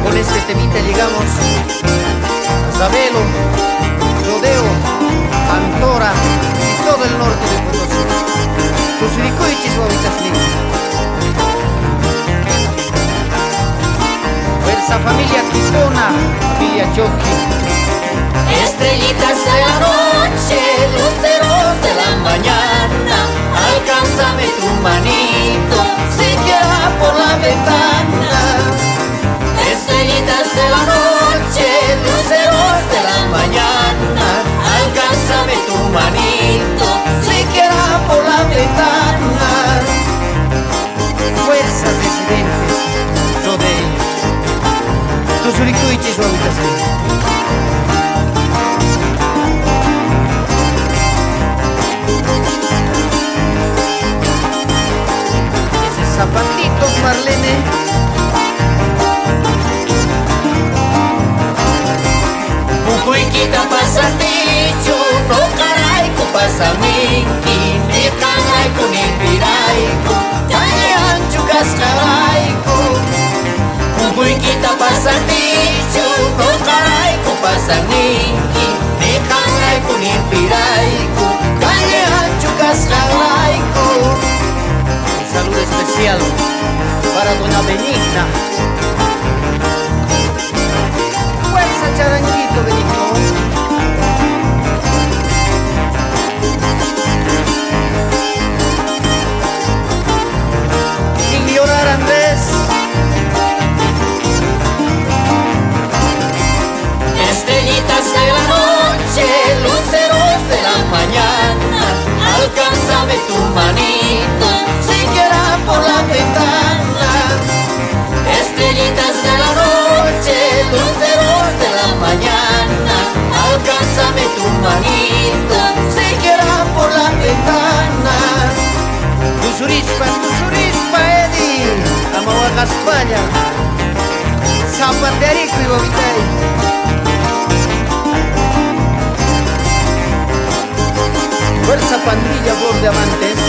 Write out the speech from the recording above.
Con este temita llegamos a Sabelo, Rodeo, Antora y todo el norte de Potosí. Tusuricuichis Huavitasli. Fuerza familia Quipona, familia Choqui. Estrellitas de la noche, luceros de la mañana, alcánzame tu manito, siquiera por la ventana. Estrellitas de la noche, luceros de la mañana, alcánzame tu manito, siquiera por la ventana. Fuerzas residentes, rodeos. Tusuricuichis Huavitasli. Zapatitos Marlene. Mucuiquita pasa tichu, no caraico pasa minki, ni caraico ni piraico, ya ancho cascaraico. Mucuiquita pasa tichu, no caraico pasa minki, ni caraico ni piraico, ya ancho cascaraico. Saludo especial para doña Benigna. Fuerza Charanguito Benigno. Sin llorar Andrés. Estrellitas de la noche, luceros de la mañana, alcánzame tu manito, siquiera por la ventana. Estrellitas de la noche, luceros de la mañana, alcánzame tu manito, siquiera por la ventana. Tusurispa, Eddie. Amahuaca España. Zapaterico y Bobitay. Fuerza pandilla, flor de amantes.